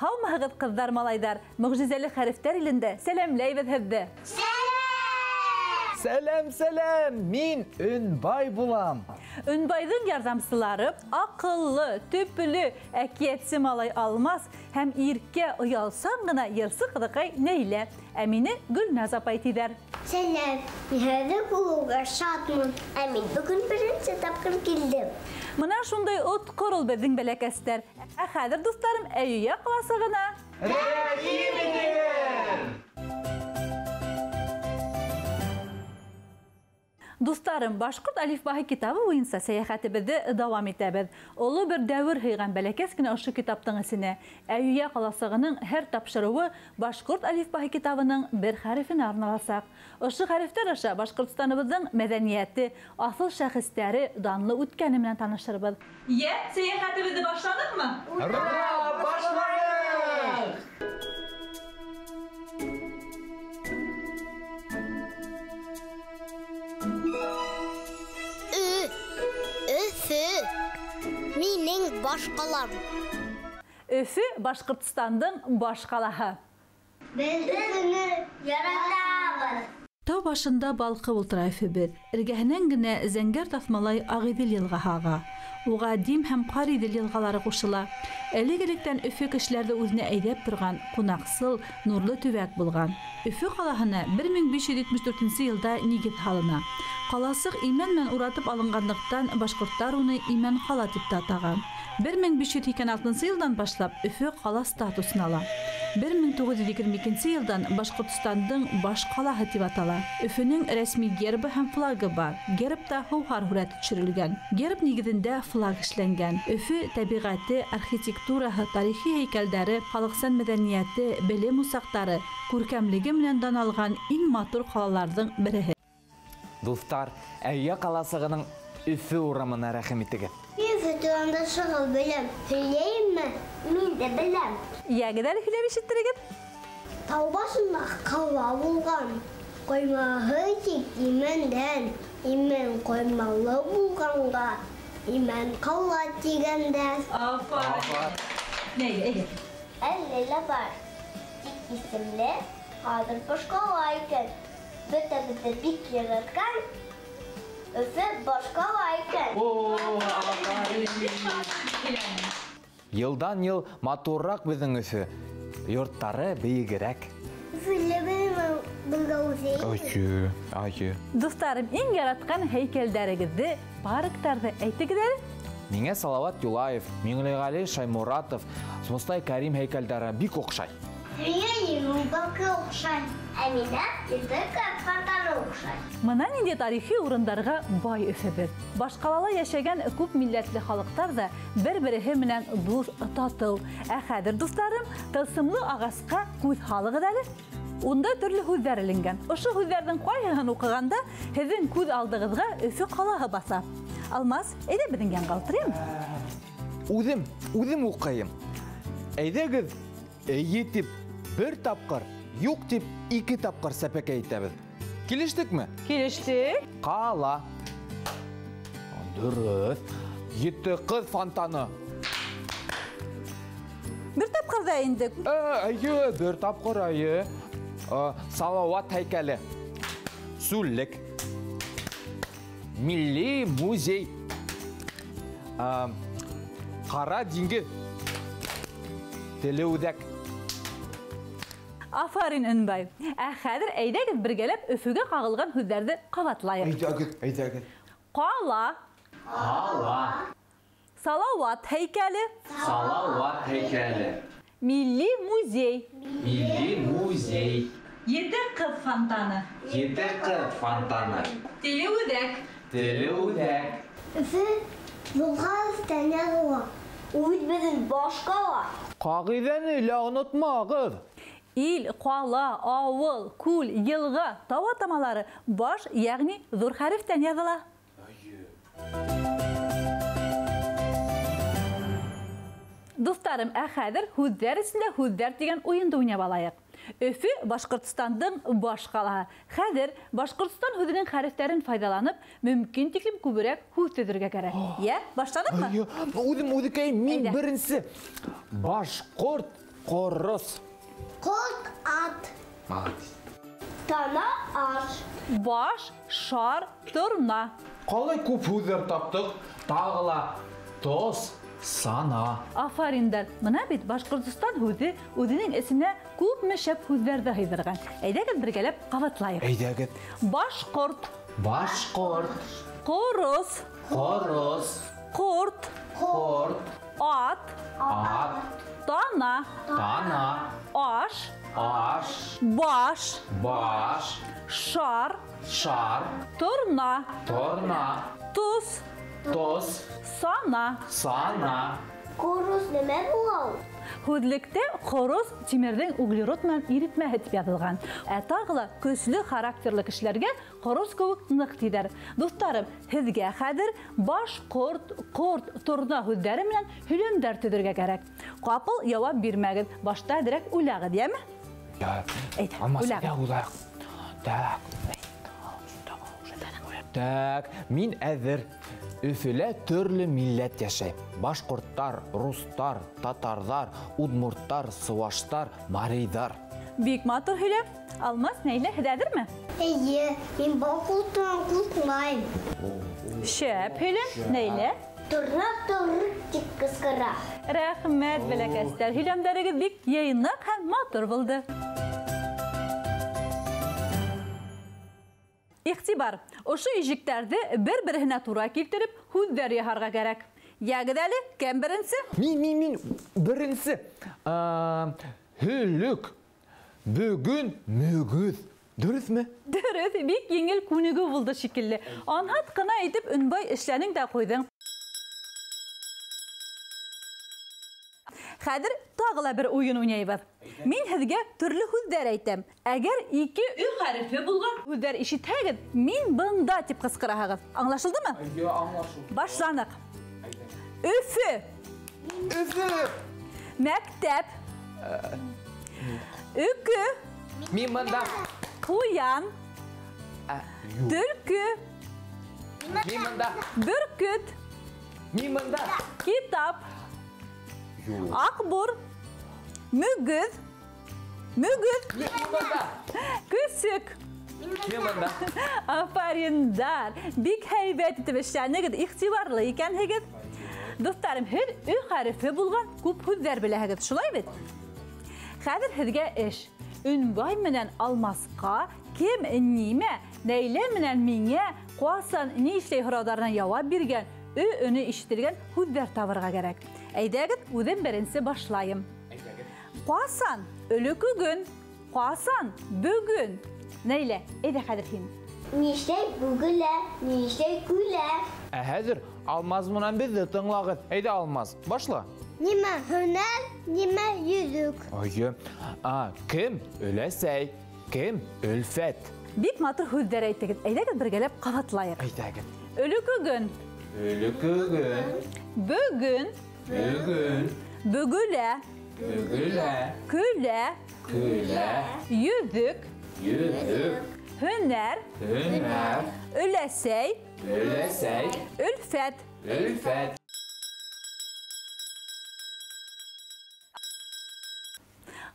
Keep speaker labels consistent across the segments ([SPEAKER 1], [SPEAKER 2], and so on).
[SPEAKER 1] Һаумыһығыҙ, ҡыҙҙар, малайҙар, мөғжизәле хәрефтәр илендә сәләмләйбеҙ һеҙҙе.
[SPEAKER 2] Сәләм, сәләм! Мин Өнбай булам.
[SPEAKER 1] Өнбайҙың ярҙамсылары аҡыллы, төпөлө, әкиәтсе малай Алмас һәм иркә оялсан ғына йырсы ҡыҙыҡай Нәйлә. Ә мине Гөлназ апай тиҙәр.
[SPEAKER 3] Сәләм, һеҙҙе булыуға шатмын. Ә мин бөгөн беренсе тапҡыр килдем.
[SPEAKER 1] Мына шундай отҡор ул беҙҙең бәләкәстәр. Ә хәҙер, дуҫтарым, Әйүә ҡаласығына.
[SPEAKER 2] Рәхим итегеҙ!
[SPEAKER 1] Дуҫтарым, башҡорт әлифбаһы китабы буйынса сәйәхәтебеҙҙе дауам итәбеҙ. Оло бер дәүер һыйған бәләкәс кенә ошо китаптың эсенә. Әйүә ҡаласығының һәр тапшырыуы башҡорт әлифбаһы китабының бер хәрефенә арналасаҡ. Ошо хәрефтәр аша Башҡортостаныбыҙҙың мәҙәниәте, аҫыл шәхестәре, данлы үткәне менән танышырбыҙ. Сәйәхәтебеҙҙе башланыҡмы?
[SPEAKER 2] Ура! Башлайыҡ!
[SPEAKER 3] Өфө, минең баш ҡалам.
[SPEAKER 1] Өфө Башҡортостандың баш ҡалаһы.
[SPEAKER 3] Беҙ Өфөнө яратабыҙ.
[SPEAKER 1] Тау башында балҡып ултыра Өфөбөҙ. Эргәһенән генә зәңгәр таҫмалай Ағиҙел йылғаһы аға. Уға Дим һәм Ҡариҙел йылғалары ҡушыла. Элек-электән Өфө кешеләрҙе үҙенә әйҙәп торған, ҡунаҡсыл, нурлы төбәк булған. Өфө ҡалаһына 1574 йылда нигеҙ һалына. Ҡаласыҡ имән менән уратып алынғанлыҡтан башҡорттар уны Имән ҡала тип тә атаған. 1586 йылдан башлап Өфө ҡала статусын ала. 1922 йылдан Башҡортостандың баш ҡалаһы тип атала. Өфөнөң рәсми гербы һәм флагы бар. Гербта һыуһар һүрәте төшөрөлгән. Герб нигеҙендә флаг эшләнгән. Өфө тәбиғәте, архитектураһы, тарихи һәйкәлдәре, халыҡсан мәҙәниәте, белем усаҡтары, күркәмлеге менән дан алған иң матур ҡалаларҙың береһе.
[SPEAKER 2] Дуҫтар, Әйүә ҡаласығының Өфө урамына рәхим итегеҙ.
[SPEAKER 3] Өфө турында шағыл беләм. Һөйләйемме? Мин дә беләм.
[SPEAKER 1] Йәгеҙ әле һөйләп ишеттерегеҙ.
[SPEAKER 3] Тау башында ҡала булған. Ҡоймаһы тик имәндән. Имән ҡоймалы булғанға. Имән ҡала тигәндән. Әллә лә бар. Тик исемле хәҙер баш ҡала икән. Бөтәбеҙҙе бик яратҡан. Өфө баш ҡала икән.
[SPEAKER 2] Йылдан йыл матурыраҡ беҙҙең Өфө. Йорттары бейегерәк.
[SPEAKER 3] Өфөлә белгәүҙе.
[SPEAKER 2] Айы.
[SPEAKER 1] Дуҫтарым, иң яратҡан һәйкәлдәрегеҙҙе, парктарҙы әйтегеҙ әле.
[SPEAKER 2] Миңә Салауат Юлаев, Миңлеғали Шаймуратов, Мостай Кәрим һәйкәлдәре бик оҡшай.
[SPEAKER 3] Миңә Йылбаҡы оҡшай, ә миңә Йөҙөк ҡартары оҡшай.
[SPEAKER 1] Мына ниндәй тарихи урындарға бай Өфөбөҙ. Баш ҡалала йәшәгән күп милләтле халыҡтар да бер-береһе менән дуҫ, татыу. Ә хәҙер, дуҫтарым, тылсымлы ағасҡа күҙ һалығыҙ әле. Унда төрлө һүҙҙәр эленгән. Ошо һүҙҙәрҙең ҡайһыһын уҡығанда һеҙҙең күҙ алдығыҙға Өфө ҡалаһы баса. Алмас, әйҙә беҙҙең янға ултырайым.
[SPEAKER 2] Үҙем уҡыйым. Әйҙәгеҙ, эйе тип бер тапҡыр, юҡ тип 2 тапҡыр сәпәкәй итәбеҙ. Килештекме?
[SPEAKER 1] Килештек.
[SPEAKER 2] Ҡала. Дөрөҫ. 7 ҡыҙ фонтаны.
[SPEAKER 1] Бер тапҡыр ҙа инде.
[SPEAKER 2] Әйе, бер тапҡыр, әйе. Салауат һәйкәле. Сүллек. Милли музей. Ҡара диңгеҙ. Телеүҙәк.
[SPEAKER 1] Афарин, Өнбай. Ә хәҙер әйҙәгеҙ бергәләп Өфөгә ҡағылған һүҙҙәрҙе ҡабатлайыҡ.
[SPEAKER 2] Әйҙәгеҙ.
[SPEAKER 1] Ҡала. Салауат һәйкәле.
[SPEAKER 4] Салауат һәйкәле.
[SPEAKER 1] Милли музей.
[SPEAKER 4] Милли музей.
[SPEAKER 1] 7 ҡыҙ фонтаны.
[SPEAKER 4] 7 ҡыҙ фонтаны.
[SPEAKER 1] Телеүҙәк.
[SPEAKER 4] Телеүҙәк.
[SPEAKER 3] Өфө юлға өҫтән яҙыла. Ул беҙҙең баш ҡала.
[SPEAKER 2] Ҡағиҙәне лә онотмағыҙ.
[SPEAKER 1] Ил, ҡала, ауыл, күл, йылға, тау атамалары баш, йәғни ҙур хәрефтән яҙыла. Дуҫтарым, ә хәҙер һүҙҙәр эсендә һүҙҙәр тигән уйынды уйнап алайыҡ. Өфө Башҡортостандың баш ҡалаһы. Хәҙер Башҡортостан һүҙенең хәрефтәрен файҙаланып, мөмкин тиклем күберәк һүҙ төҙөргә кәрәк. Йә, башланыҡмы?
[SPEAKER 2] Үҙекәй, мин беренсе. Башҡорт Qorus.
[SPEAKER 3] Kurt at.
[SPEAKER 4] Молодец.
[SPEAKER 3] Tana ar.
[SPEAKER 1] Baş, şar, turna.
[SPEAKER 2] Қалай көп сөздер таптық? Тағыла дос, сана.
[SPEAKER 1] Afarinler. Mına bit Başkırtıstan hüdü, üdünün esine küp meşep hüdlerde hıydırgan. Eydegil birgelep qavatlayıq.
[SPEAKER 2] Әйдәгіт.
[SPEAKER 1] Başkurt,
[SPEAKER 4] Башқұрт,
[SPEAKER 1] Qorus,
[SPEAKER 4] Qorus,
[SPEAKER 1] Kurt,
[SPEAKER 4] Құрт,
[SPEAKER 1] At,
[SPEAKER 4] Ат,
[SPEAKER 1] Dana,
[SPEAKER 4] Тана,
[SPEAKER 1] Aş,
[SPEAKER 4] Аш,
[SPEAKER 1] Baş,
[SPEAKER 4] Баш,
[SPEAKER 1] Şar,
[SPEAKER 4] Шар,
[SPEAKER 1] Turna,
[SPEAKER 4] Торна,
[SPEAKER 1] Tuz,
[SPEAKER 4] Тос,
[SPEAKER 1] Sana.
[SPEAKER 4] Сана.
[SPEAKER 3] Kuruz neme bu?
[SPEAKER 1] Hüdlükte Qorus timirden uglerod bilen eritme etip yazılgan. Tağla köslü karakterli kişilerge Qorus kövük nık tider. Dostlarım, hizge hadir baş kurt, turna hüdleri bilen hülümder tüdürge gerek. Kapıl yavap birmegin, başta direkt ulağı diye mi?
[SPEAKER 2] Ya,
[SPEAKER 1] Eydi,
[SPEAKER 2] алмас
[SPEAKER 1] ulağı.
[SPEAKER 2] я улайық. Так, мин әзір. Өфілі түрлі милләт яшай. Башқұрттар, рустар, татардар, удмурттар, сываштар, марийдар.
[SPEAKER 1] Büyük matır hülüm. Almaz neyle hidedir mi?
[SPEAKER 3] Min bakultan kultmayım.
[SPEAKER 1] Şöp hülüm. Neyle?
[SPEAKER 3] Turna tik kıskıra.
[SPEAKER 1] Rahmet belekesler. Hülümderi dik yayınlık hem matır buldu. İhtibar, oşu ijiklerdi bir-birine tura keltirip hüdder yaharga gerek. Yagıdalı, kim birinci?
[SPEAKER 2] Min, бірінші. Hüllük, bugün, mügüz. Dürüst mü?
[SPEAKER 1] Dürüst, bik yengil kunigu buldu şekilli. Anhat kına edip ünbay işlerini de koydun. Hadir tağla bir oyun oynayıbız. Min hizge türlü hüdder eytem. Eğer iki ü harifi bulgan hüdder işi tegid, min bunda tip kıskırahağız. Anlaşıldı mı?
[SPEAKER 2] Ya, anlaşıldı.
[SPEAKER 1] Başlanık. Üfü,
[SPEAKER 2] Üfü.
[SPEAKER 1] mektep, ükü,
[SPEAKER 2] Min mında.
[SPEAKER 1] kuyan, türkü,
[SPEAKER 2] Min mında.
[SPEAKER 1] bürküt,
[SPEAKER 2] Min mında.
[SPEAKER 1] kitap, akbur, mügüz,
[SPEAKER 2] Min mında.
[SPEAKER 1] küsük.
[SPEAKER 2] Min mında.
[SPEAKER 1] Aferindar. Bik heybet etip işlerine gid ihtibarlı iken hegid. Dostlarım, her ü harifi bulgan kup hüdder bile hegid. Şulay bit. Hadir hizge iş. Ünbay menen almaska, kim nime, neyle menen minge, kuasan ni işley hıradarına yava birgen, önü işitirgen hüdder tavırga gerek. Eydegid, udin birinci başlayım. Kuasan, ölükü gün, kuasan, bugün. Neyle? Eyde Hadirhin.
[SPEAKER 3] Niştey bugüle, niştey güle.
[SPEAKER 2] Hazır, almaz mınan biz de tınlağız. Eydi almaz. Başla.
[SPEAKER 3] Nime hüner, nime yüzük.
[SPEAKER 2] Ayı. Kim ölesey, kim ülfet.
[SPEAKER 1] Bik matır hüddere eytegid. Eydegid bir gelip qavatlayıq.
[SPEAKER 2] Eydegid.
[SPEAKER 1] Ölükü gün,
[SPEAKER 4] Өлікігін,
[SPEAKER 1] bugün,
[SPEAKER 4] бүгін,
[SPEAKER 1] bugüle,
[SPEAKER 4] бүгілі,
[SPEAKER 1] küle,
[SPEAKER 4] күлі,
[SPEAKER 1] yüzük,
[SPEAKER 4] yüzük,
[SPEAKER 1] hüner,
[SPEAKER 4] hüner,
[SPEAKER 1] ölesey,
[SPEAKER 4] өлесей,
[SPEAKER 1] ülfet.
[SPEAKER 4] ülfet.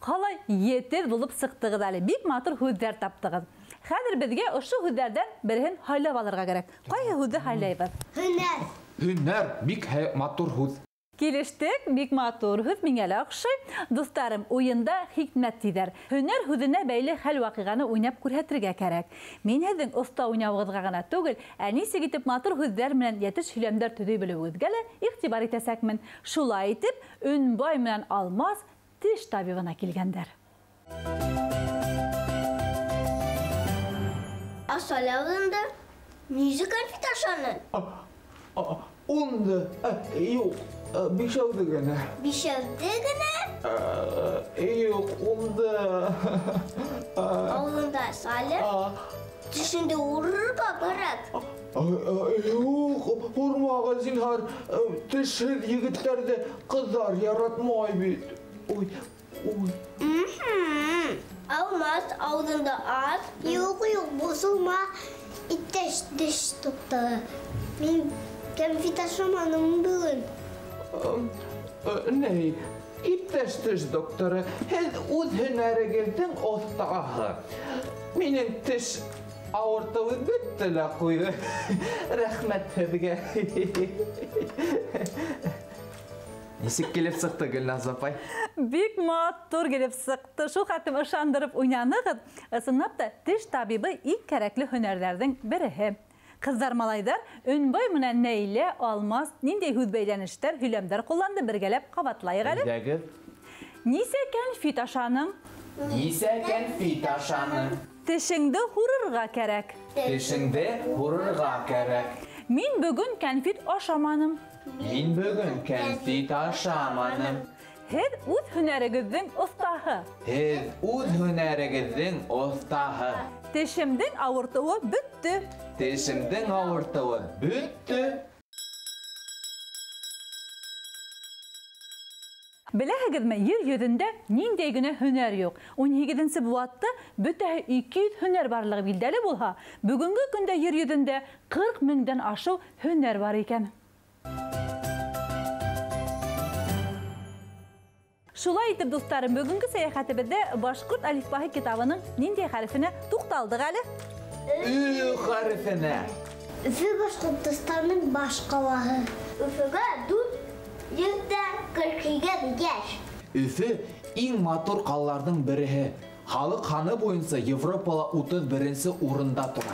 [SPEAKER 1] Qalay yetir bulup sıqtığız ali. Bik matır hüdder taptığız. Hadir bizge oşu hüdderden birihin haylab alırga gerek. Qayı hüdder haylayız?
[SPEAKER 3] Hüner.
[SPEAKER 2] Hünner, bik matur huz.
[SPEAKER 1] Geliştik, bik matur hüz mingele akşay. Dostlarım, oyunda hikmet tider. Hüner hüdüne beyli hal vakiganı oynap kurhetirge gerek. Min hedin usta oynavğızga gana tugul, anisi gitip matur hüzler minen yetiş hülemder tüdüy bile özgele, iktibar itesek min. Şulay itip, ünbay minen almaz, tiş tabivana kilgender.
[SPEAKER 3] Asalavında müzik arkadaşlarının
[SPEAKER 2] Onda, yok, bir şey oldu gene.
[SPEAKER 3] bir şey gene
[SPEAKER 2] Yok, onda.
[SPEAKER 3] avlunda Salim düşünde vurur bakarak.
[SPEAKER 2] Yok, vurmağa zinhar. Tişsiz yigitlerde kızlar yaratmay bit. Oy, oy.
[SPEAKER 3] Almaz avlunda az. Yok bozulma. İtteş diş tuttu. Ben kemfitaşamanım bugün.
[SPEAKER 2] Ne? иптәш теш докторы, һеҙ үҙ һөнәрегеҙҙең оҫтаһы. Минең теш ауыртыуы бөттө лә ҡуйҙы. Рәхмәт һеҙгә. Нисек килеп сыҡты, Гөлназ апай?
[SPEAKER 1] Бик матур килеп сыҡты. Шул хәтлем ышандырып уйнанығыҙ. Ысынлап та теш табибы иң кәрәкле һөнәрҙәрҙең береһе. Ҡыҙҙар, малайҙар, Өнбай менән Нәйлә, Алмас ниндәй һүҙ бәйләнештәр, һөйләмдәр ҡулланды, бергәләп ҡабатлайыҡ әле.
[SPEAKER 2] Әйҙәгеҙ.
[SPEAKER 1] Нисә кәнфит ашаның?
[SPEAKER 4] Нисә кәнфит ашаның?
[SPEAKER 1] Тешеңде һурырға кәрәк.
[SPEAKER 4] Тешеңде һурырға кәрәк.
[SPEAKER 1] Мин бөгөн кәнфит ашаманым.
[SPEAKER 4] Мин бөгөн кәнфит ашаманым.
[SPEAKER 1] Һеҙ үҙ һөнәрегеҙҙең оҫтаһы.
[SPEAKER 4] Һеҙ үҙ һөнәрегеҙҙең оҫтаһы.
[SPEAKER 1] Тешемдең ауыртыуы бөттө.
[SPEAKER 4] Тешемдең ауыртыуы бөттө.
[SPEAKER 1] Беләһегеҙме, ер йөҙөндә ниндәй генә һөнәр юҡ. 18-нсе быуатта бөтәһе 200 һөнәр барлығы билдәле булһа, бөгөнгө көндә ер йөҙөндә 40 меңдән ашыу һөнәр бар икән. Шулай итеп, дуҫтарым, бөгөнгө сәйәхәтебеҙҙә башҡорт әлифбаһы китабының ниндәй хәрефенә туҡталдыҡ әле?
[SPEAKER 2] Ü хәрефенә.
[SPEAKER 3] Өфө Башҡортостанның баш ҡалаһы. Өфөгә 442 йәш.
[SPEAKER 2] Өфө иң матур ҡалаларҙың береһе. Халыҡ һаны буйынса Европала 31-нсе урында тора.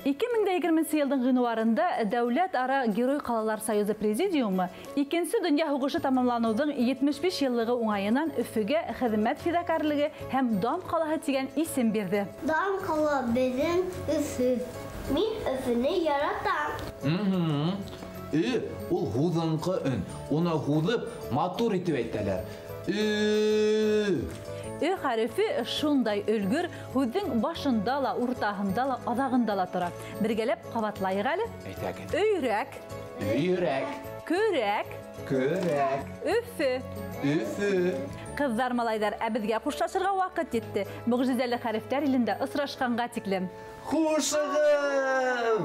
[SPEAKER 1] 2020 йылдың ғинуарында Дәүләт ара Герой ҡалалар союзы президиумы 2-нсе донъя һуғышы тамамланыуҙың 75 йыллығы уңайынан Өфөгә хеҙмәт фиҙакарлығы һәм дан ҡалаһы тигән исем бирҙе.
[SPEAKER 3] Дан ҡала беҙҙең Өфө. Мин Өфөнө яратам.
[SPEAKER 2] Ул һуҙынҡы өн. Уны һуҙып, матур итеп әйтәләр.
[SPEAKER 1] Ө хәрефе шундай өлгөр, һүҙҙең башында ла, уртаһында ла, аҙағында ла тора. Бергәләп ҡабатлайыҡ әле.
[SPEAKER 2] Әйтәгеҙ.
[SPEAKER 1] Өйрәк,
[SPEAKER 2] Өйрәк.
[SPEAKER 1] көрәк,
[SPEAKER 2] Көрәк.
[SPEAKER 1] Өфө.
[SPEAKER 2] Өфө.
[SPEAKER 1] Ҡыҙҙар, малайҙар, ә беҙгә ҡушлашырға ваҡыт етте. Мөғжизәле хәрефтәр илендә осрашҡанға тиклем.
[SPEAKER 2] Хушығыҙ!